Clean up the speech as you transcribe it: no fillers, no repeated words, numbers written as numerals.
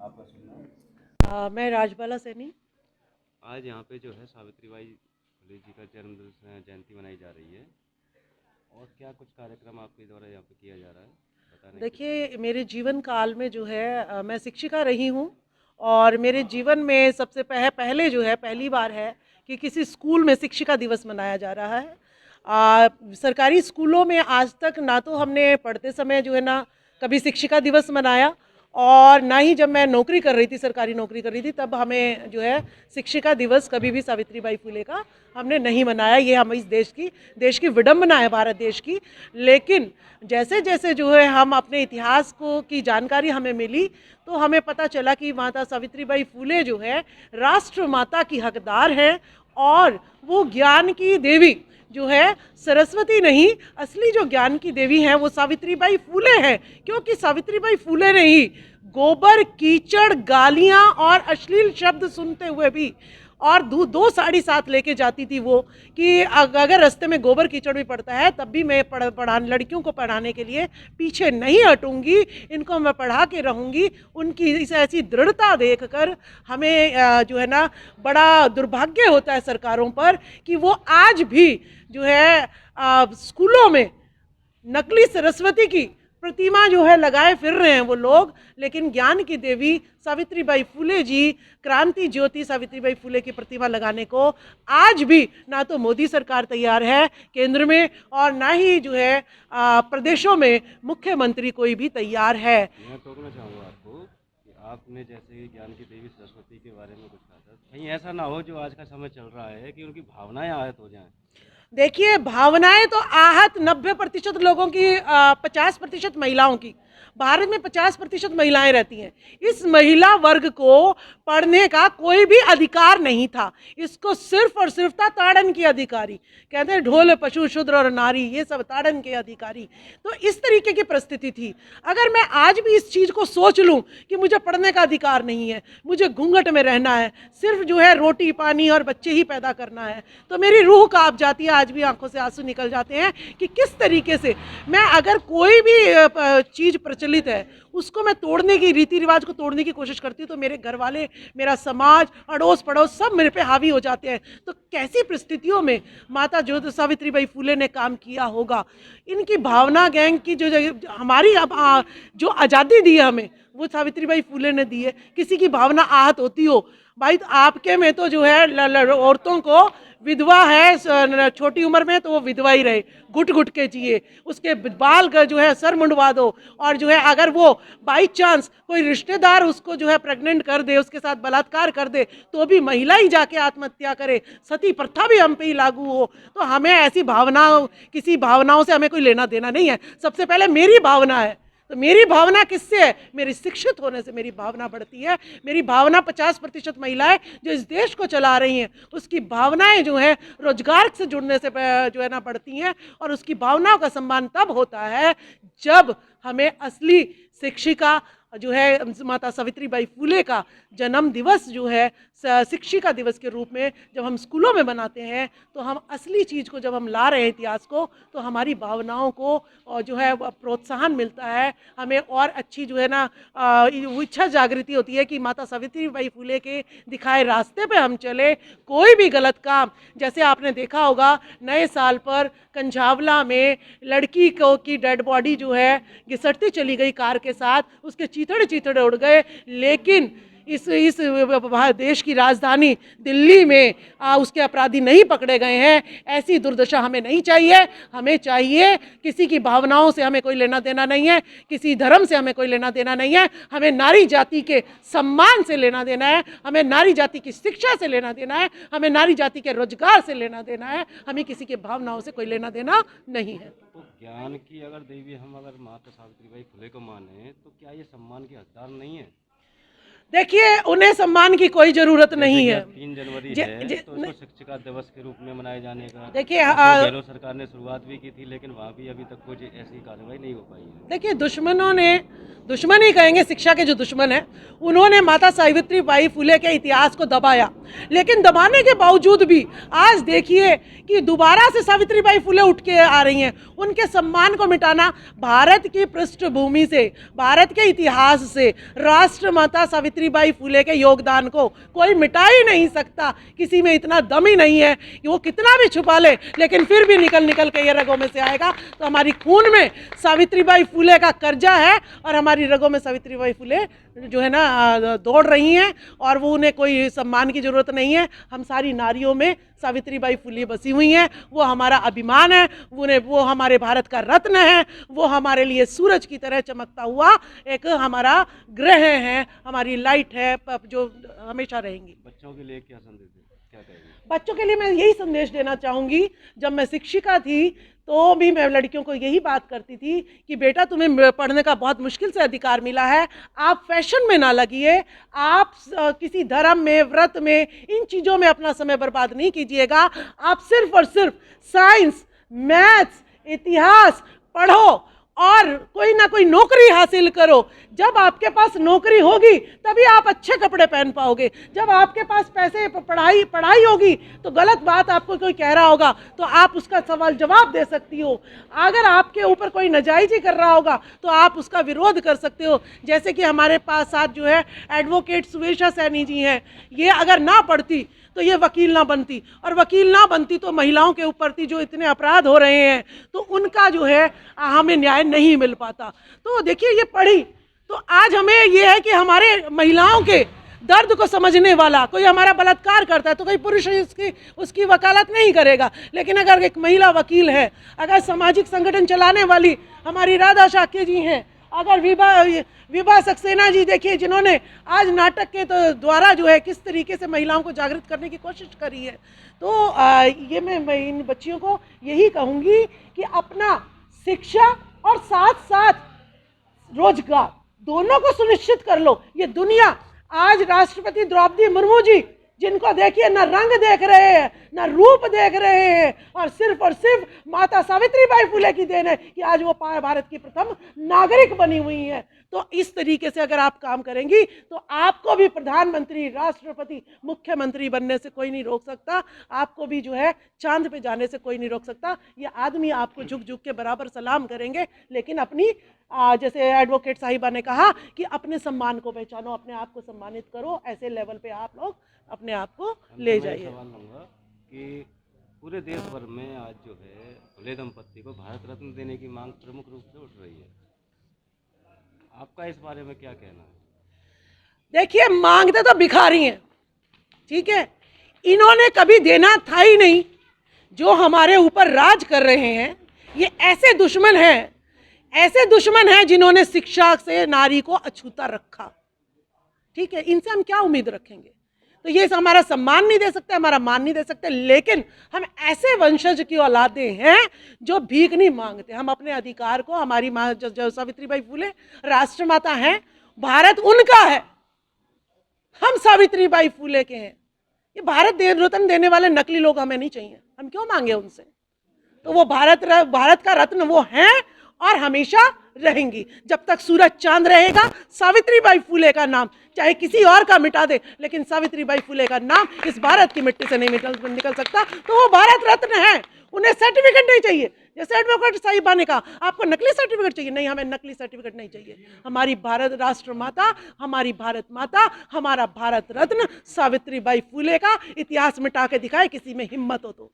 आपका सुनना। मैं राजबाला सैनी। आज यहाँ पे जो है सावित्रीबाई फुले जी का जन्म जयंती मनाई जा रही है और क्या कुछ कार्यक्रम आपके द्वारा यहाँ पे किया जा रहा है बताने के लिए। देखिए, मेरे जीवन काल में जो है मैं शिक्षिका रही हूँ और मेरे जीवन में सबसे पहले जो है पहली बार है कि किसी स्कूल में शिक्षिका दिवस मनाया जा रहा है। सरकारी स्कूलों में आज तक ना तो हमने पढ़ते समय जो है ना कभी शिक्षिका दिवस मनाया, और ना ही जब मैं नौकरी कर रही थी, सरकारी नौकरी कर रही थी, तब हमें जो है शिक्षिका दिवस कभी भी सावित्रीबाई फुले का हमने नहीं मनाया। ये हम इस देश की विडंबना है, भारत देश की। लेकिन जैसे जैसे जो है हम अपने इतिहास को की जानकारी हमें मिली, तो हमें पता चला कि माता सावित्रीबाई फुले जो है राष्ट्र माता की हकदार हैं, और वो ज्ञान की देवी जो है सरस्वती नहीं, असली जो ज्ञान की देवी हैं वो सावित्रीबाई फुले हैं। क्योंकि सावित्रीबाई फुले ने ही गोबर, कीचड़, गालियां और अश्लील शब्द सुनते हुए भी, और दो साड़ी साथ लेके जाती थी वो, कि अगर रास्ते में गोबर कीचड़ भी पड़ता है तब भी मैं लड़कियों को पढ़ाने के लिए पीछे नहीं हटूंगी, इनको मैं पढ़ा के रहूंगी। उनकी इस ऐसी दृढ़ता देखकर हमें जो है ना बड़ा दुर्भाग्य होता है सरकारों पर कि वो आज भी जो है स्कूलों में नकली सरस्वती की प्रतिमा जो है लगाए फिर रहे हैं वो लोग। लेकिन ज्ञान की देवी सावित्रीबाई फुले जी, क्रांति ज्योति सावित्रीबाई फुले की प्रतिमा लगाने को आज भी ना तो मोदी सरकार तैयार है केंद्र में, और ना ही जो है प्रदेशों में मुख्यमंत्री कोई भी तैयार है। मैं टोकना चाहूँगा आपको कि आपने जैसे ज्ञान की देवी सरस्वती के बारे में कुछ कहा था, कहीं ऐसा ना हो जो आज का समय चल रहा है कि उनकी भावनाएं आहत हो जाएं। देखिए, भावनाएं तो आहत 90% लोगों की, 50% महिलाओं की। भारत में 50% महिलाएं रहती हैं। इस महिला वर्ग को पढ़ने का कोई भी अधिकार नहीं था। इसको सिर्फ और सिर्फ था ताड़न के अधिकारी, कहते हैं ढोल, पशु, शूद्र और नारी, ये सब ताड़न के अधिकारी। तो इस तरीके की परिस्थिति थी। अगर मैं आज भी इस चीज़ को सोच लूं कि मुझे पढ़ने का अधिकार नहीं है, मुझे घूंघट में रहना है, सिर्फ जो है रोटी पानी और बच्चे ही पैदा करना है, तो मेरी रूह कांप जाती है। आज भी आंखों से आंसू निकल जाते हैं कि किस तरीके से मैं, अगर कोई भी चीज़ प्रचलित है उसको मैं तोड़ने की, रीति रिवाज को तोड़ने की कोशिश करती हूँ, तो मेरे घर वाले, मेरा समाज, अड़ोस पड़ोस सब मेरे पे हावी हो जाते हैं। तो कैसी परिस्थितियों में माता जो सावित्रीबाई फुले ने काम किया होगा। इनकी भावना गैंग की जो हमारी जो आज़ादी दी है हमें, वो सावित्रीबाई फुले ने दी है। किसी की भावना आहत होती हो भाई, तो आपके में तो जो है औरतों को विधवा है छोटी उम्र में, तो वो विधवा ही रहे, घुट घुट के जिए, उसके बाल का जो है सर मुंडवा दो, और जो है अगर वो बाई चांस कोई रिश्तेदार उसको जो है प्रेग्नेंट कर दे, उसके साथ बलात्कार कर दे, तो भी महिला ही जाके आत्महत्या करे, सती प्रथा भी हम पे ही लागू हो। तो हमें ऐसी भावनाओं, किसी भावनाओं से हमें कोई लेना देना नहीं है। सबसे पहले मेरी भावना है, तो मेरी भावना किससे है? मेरी शिक्षित होने से मेरी भावना बढ़ती है। मेरी भावना 50% महिलाएं जो इस देश को चला रही हैं, उसकी भावनाएं जो हैं रोजगार से जुड़ने से जो है ना बढ़ती हैं। और उसकी भावनाओं का सम्मान तब होता है जब हमें असली शिक्षिका जो है माता सावित्रीबाई फुले का जन्म दिवस जो है शिक्षिका दिवस के रूप में जब हम स्कूलों में मनाते हैं, तो हम असली चीज़ को जब हम ला रहे हैं इतिहास को, तो हमारी भावनाओं को जो है प्रोत्साहन मिलता है। हमें और अच्छी जो है ना इच्छा जागृति होती है कि माता सावित्रीबाई फुले के दिखाए रास्ते पे हम चले। कोई भी गलत काम, जैसे आपने देखा होगा नए साल पर कंझावला में लड़की को की डेड बॉडी जो है घिसटती चली गई कार के साथ, उसके चीथड़े चीथड़े उड़ गए। लेकिन इस देश की राजधानी दिल्ली में उसके अपराधी नहीं पकड़े गए हैं। ऐसी दुर्दशा हमें नहीं चाहिए। हमें चाहिए, किसी की भावनाओं से हमें कोई लेना देना नहीं है, किसी धर्म से हमें कोई लेना देना नहीं है। हमें नारी जाति के सम्मान से लेना देना है, हमें नारी जाति की शिक्षा से लेना देना है, हमें नारी जाति के रोजगार से लेना देना है। हमें किसी की भावनाओं से कोई लेना देना नहीं है। तो ज्ञान की अगर देवी हम अगर माता सावित्रीबाई फुले को माने, तो क्या ये सम्मान की हकदार नहीं है? देखिए, उन्हें सम्मान की कोई जरूरत नहीं है। 3 जनवरी है तो इसको शिक्षिका दिवस के रूप में मनाए जाने का देखिए, गहलोत सरकार ने शुरुआत भी की थी, लेकिन वहाँ भी अभी तक कुछ ऐसी कार्रवाई नहीं हो पाई है। देखिए, दुश्मनों ने, दुश्मन ही कहेंगे, शिक्षा के जो दुश्मन हैं, उन्होंने माता सावित्रीबाई फुले के इतिहास को दबाया। लेकिन दबाने के बावजूद भी आज देखिए कि दोबारा से सावित्रीबाई फुले उठ के आ रही हैं। उनके सम्मान को मिटाना भारत की पृष्ठभूमि से, भारत के इतिहास से राष्ट्र माता सावित्री सावित्रीबाई फुले के योगदान को कोई मिटा ही नहीं सकता। किसी में इतना दम ही नहीं है कि वो कितना भी छुपा ले, लेकिन फिर भी निकल निकल के ये रगों में से आएगा। तो हमारी खून में सावित्रीबाई फुले का कर्जा है और हमारी रगों में सावित्रीबाई फुले जो है ना दौड़ रही हैं, और वो उन्हें कोई सम्मान की ज़रूरत नहीं है। हम सारी नारियों में सावित्रीबाई फुले बसी हुई हैं। वो हमारा अभिमान है, वो हमारे भारत का रत्न है, वो हमारे लिए सूरज की तरह चमकता हुआ एक हमारा ग्रह है, हमारी लाइट है जो हमेशा रहेंगी। बच्चों के लिए क्या संदेश क्या कहेंगे? बच्चों के लिए मैं यही संदेश देना चाहूँगी, जब मैं शिक्षिका थी तो भी मैं लड़कियों को यही बात करती थी कि बेटा तुम्हें पढ़ने का बहुत मुश्किल से अधिकार मिला है, आप फैशन में ना लगिए, आप किसी धर्म में, व्रत में, इन चीज़ों में अपना समय बर्बाद नहीं कीजिएगा। आप सिर्फ और सिर्फ साइंस, मैथ्स, इतिहास पढ़ो और कोई ना कोई नौकरी हासिल करो। जब आपके पास नौकरी होगी तभी आप अच्छे कपड़े पहन पाओगे। जब आपके पास पैसे पढ़ाई होगी तो गलत बात आपको कोई कह रहा होगा तो आप उसका सवाल जवाब दे सकती हो। अगर आपके ऊपर कोई नाजायजी कर रहा होगा तो आप उसका विरोध कर सकते हो। जैसे कि हमारे पास साथ जो है एडवोकेट सुवेशा सैनी जी हैं, ये अगर ना पढ़ती तो ये वकील ना बनती, और वकील ना बनती तो महिलाओं के ऊपर जो इतने अपराध हो रहे हैं तो उनका जो है हमें न्याय नहीं मिल पाता। तो देखिए ये पढ़ी तो आज हमें ये है कि हमारे महिलाओं के दर्द को समझने वाला कोई हमारा बलात्कार करता है तो कोई पुरुष उसकी वकालत नहीं करेगा, लेकिन अगर एक महिला वकील है, अगर सामाजिक संगठन चलाने वाली हमारी राधा शाक्य जी हैं, अगर विभा सक्सेना जी देखिए जिन्होंने आज नाटक के तो द्वारा जो है किस तरीके से महिलाओं को जागृत करने की कोशिश करी है। तो ये मैं इन बच्चियों को यही कहूँगी कि अपना शिक्षा और साथ साथ रोजगार दोनों को सुनिश्चित कर लो। ये दुनिया आज राष्ट्रपति द्रौपदी मुर्मू जी जिनको देखिए ना रंग देख रहे हैं ना रूप देख रहे हैं, और सिर्फ माता सावित्रीबाई फुले की देन है कि आज वो भारत की प्रथम नागरिक बनी हुई हैं। तो इस तरीके से अगर आप काम करेंगी तो आपको भी प्रधानमंत्री, राष्ट्रपति, मुख्यमंत्री बनने से कोई नहीं रोक सकता, आपको भी जो है चांद पे जाने से कोई नहीं रोक सकता। ये आदमी आपको झुक झुक के बराबर सलाम करेंगे, लेकिन अपनी जैसे एडवोकेट साहिबा ने कहा कि अपने सम्मान को पहचानो, अपने आप को सम्मानित करो, ऐसे लेवल पे आप लोग अपने आप को ले जाइए। सवाल लूँगा कि पूरे देश भर में आज जो है फुले दंपत्ति को भारत रत्न देने की मांग प्रमुख रूप से उठ रही है, आपका इस बारे में क्या कहना है? देखिए मांगते तो भिखारी हैं, ठीक है, इन्होंने कभी देना था ही नहीं। जो हमारे ऊपर राज कर रहे हैं ये ऐसे दुश्मन हैं जिन्होंने शिक्षा से नारी को अछूता रखा, ठीक है, इनसे हम क्या उम्मीद रखेंगे? तो ये हमारा सम्मान नहीं दे सकते, हमारा मान नहीं दे सकते, लेकिन हम ऐसे वंशज की औलादे हैं जो भीख नहीं मांगते। हम अपने अधिकार को, हमारी माँ सावित्रीबाई फुले राष्ट्रमाता हैं, भारत उनका है, हम सावित्रीबाई फुले के हैं। ये भारत रत्न देने वाले नकली लोग हमें नहीं चाहिए, हम क्यों मांगे उनसे? तो वो भारत का रत्न वो हैं और हमेशा रहेंगी। जब तक सूरज चांद रहेगा सावित्रीबाई फुले का नाम चाहे किसी और का मिटा दे, लेकिन सावित्रीबाई फुले का नाम इस भारत की मिट्टी से नहीं निकल सकता। तो वो भारत रत्न है, उन्हें सर्टिफिकेट नहीं चाहिए। जैसे एडवोकेट साहिबा ने कहा आपको नकली सर्टिफिकेट चाहिए, नहीं, हमें नकली सर्टिफिकेट नहीं चाहिए। हमारी भारत राष्ट्र माता, हमारी भारत माता, हमारा भारत रत्न सावित्रीबाई फुले का इतिहास मिटा के दिखाए, किसी में हिम्मत हो तो।